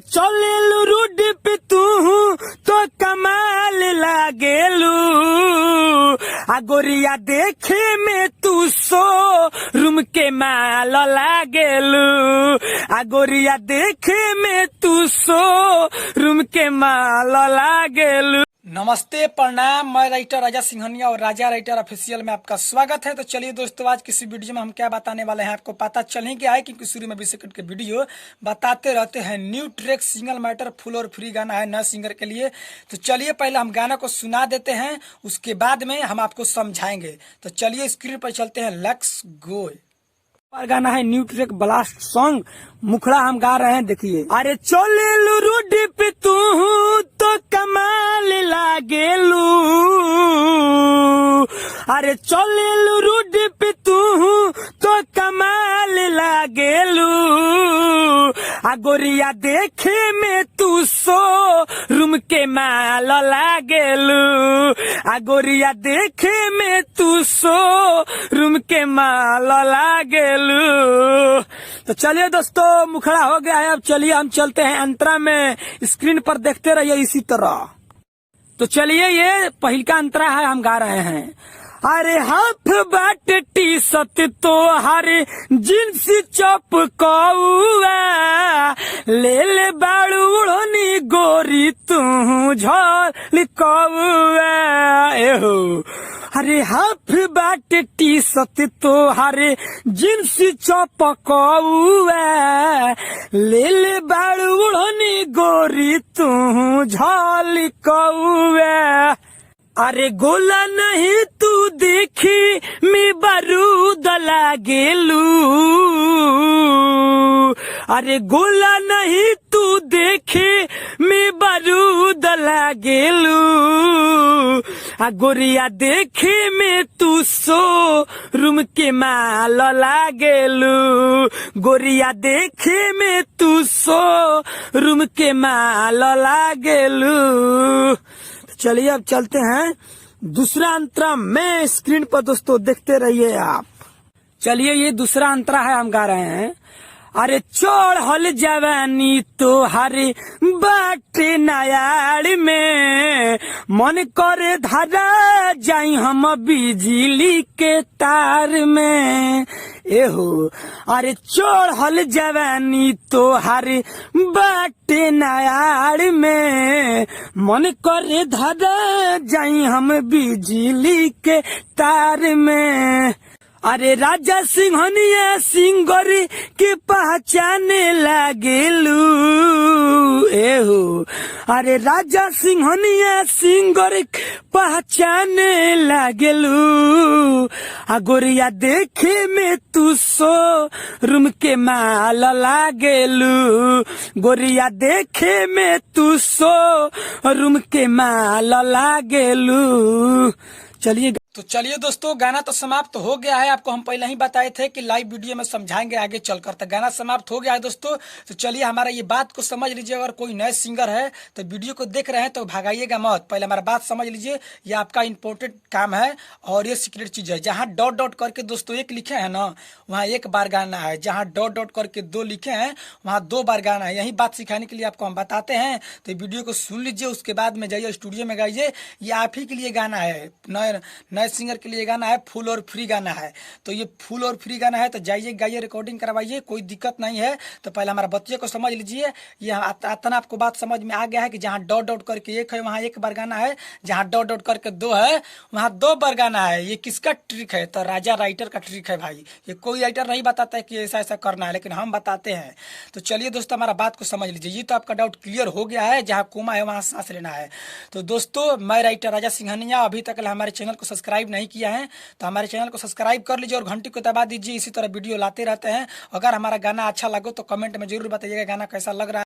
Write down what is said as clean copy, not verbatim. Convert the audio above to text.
चलेलू रोड पे तू तो कमाल लागेलू, आ गोरिया देखे में तू सो रूम के माल लागेलू, आ गोरिया देखे में तू सो रूम के माल लागेलू। नमस्ते, प्रणाम। मैं राइटर राजा सिंघनिया और राजा राइटर ऑफिशियल में आपका स्वागत है। तो चलिए दोस्तों, आज किसी वीडियो में हम क्या बताने वाले हैं आपको पता चल ही गया है, क्योंकि शुरू में 20 सेकंड के वीडियो बताते रहते हैं। न्यू ट्रैक सिंगल मैटर फुल और फ्री गाना है नए सिंगर के लिए। तो चलिए पहले हम गाना को सुना देते हैं, उसके बाद में हम आपको समझाएंगे। तो चलिए स्क्रीन पर चलते हैं, लेट्स गो। गाना है न्यू ट्रैक ब्लास्ट सॉन्ग, मुखड़ा हम गा रहे हैं, देखिए। अरे चलेलू रोड पे तू तो कमाल लागेलू, अरे चलेलू रोड पे तू तो कमाल लागेलू, आ गोरिया देखे में तू सो रूम के माल लागेलू, आ गोरिया देखे में तू सो रूम के माल लागेलू। तो चलिए दोस्तों, मुखड़ा हो गया है। अब चलिए हम चलते हैं अंतरा में, स्क्रीन पर देखते रहिए इसी तरह। तो चलिए, ये पहिल का अंतरा है, हम गा रहे हैं। अरे हाफ बाट टी शर्ट तो हरे जींस चप कौआ, ले ले बाड़ू उड़नी गोरी तू झोल कौआ, एहो। अरे हाफ बाट टी शर्ट तो हरे जींस चप कौआ, ले ले बाड़ू उड़नी गोरी तू झोल कौआ। अरे गोला नहीं तू देखी मैं बारूद लागेलू, अरे गोला नहीं तू देखे मैं बारूद लागेलू, आ गोरिया देखे में तू सो रूम के माल लागेलू, गोरिया देखे में तू सो रूम के माल लागेलू। चलिए अब चलते हैं दूसरा अंतरा में, स्क्रीन पर दोस्तों देखते रहिए आप। चलिए, ये दूसरा अंतरा है, हम गा रहे हैं। अरे चढ़ल जवानी तो हरे बाटे नयाड़ में, मन करे धरा जाई हम बिजली के तार में, एहो। अरे चढ़ल जवानी तो हरे बाटे नयाड़ में, मन करे धरा जाई हम बिजली के तार में। अरे राजा सिंघनिया सिंगर के पहचाने लागेलू, एहो। अरे राजा सिंघनिया सिंगर पहचाने लागेलू, आ गोरिया देखे में तू सो रूम के माल लागेलू, गोरिया देखे में तू सो रूम के माल लागेलू। चलिए दोस्तों, गाना तो समाप्त हो गया है। आपको हम पहले ही बताए थे कि लाइव वीडियो में समझाएंगे आगे चलकर। तो गाना समाप्त हो गया है दोस्तों। तो चलिए, हमारा ये बात को समझ लीजिए। अगर कोई नए सिंगर है तो वीडियो को देख रहे हैं तो भागाइएगा मत, पहले हमारा बात समझ लीजिए। ये आपका इम्पोर्टेंट काम है और ये सीक्रेट चीज है। जहाँ डॉट डॉट करके दोस्तों एक लिखे हैं ना, वहाँ एक बार गाना है। जहाँ डॉट डॉट करके दो लिखे हैं, वहाँ 2 बार गाना है। यही बात सिखाने के लिए आपको हम बताते हैं। तो वीडियो को सुन लीजिए, उसके बाद में जाइए स्टूडियो में गाइए। ये आप ही के लिए गाना है, नए सिंगर के लिए गाना है, फुल और फ्री गाना है। तो ये फुल और फ्री गाना है, तो जाइए गाइए, रिकॉर्डिंग करवाइए, कोई दिक्कत नहीं है। तो पहले हमारा बतिया को समझ लीजिए। ये इतना आपको बात समझ में आ गया है कि जहाँ डॉट डॉट करके एक है वहाँ एक बार गाना है, जहाँ डॉट डॉट करके 2 है वहाँ 2 बार गाना है। ये किसका ट्रिक है? तो राजा राइटर का ट्रिक है भाई। ये कोई राइटर नहीं बताता है कि ऐसा ऐसा करना है, लेकिन हम बताते हैं। तो चलिए दोस्तों, हमारा बात को समझ लीजिए। ये तो आपका डाउट क्लियर हो गया है, जहाँ कोमा है वहाँ सांस लेना है। तो दोस्तों, मैं राइटर राजा सिंघनिया, अभी तक हमारे चैनल को सब्सक्राइब नहीं किया है तो हमारे चैनल को सब्सक्राइब कर लीजिए और घंटी को दबा दीजिए। इसी तरह वीडियो लाते रहते हैं। अगर हमारा गाना अच्छा लगे तो कमेंट में जरूर बताइएगा गाना कैसा लग रहा है।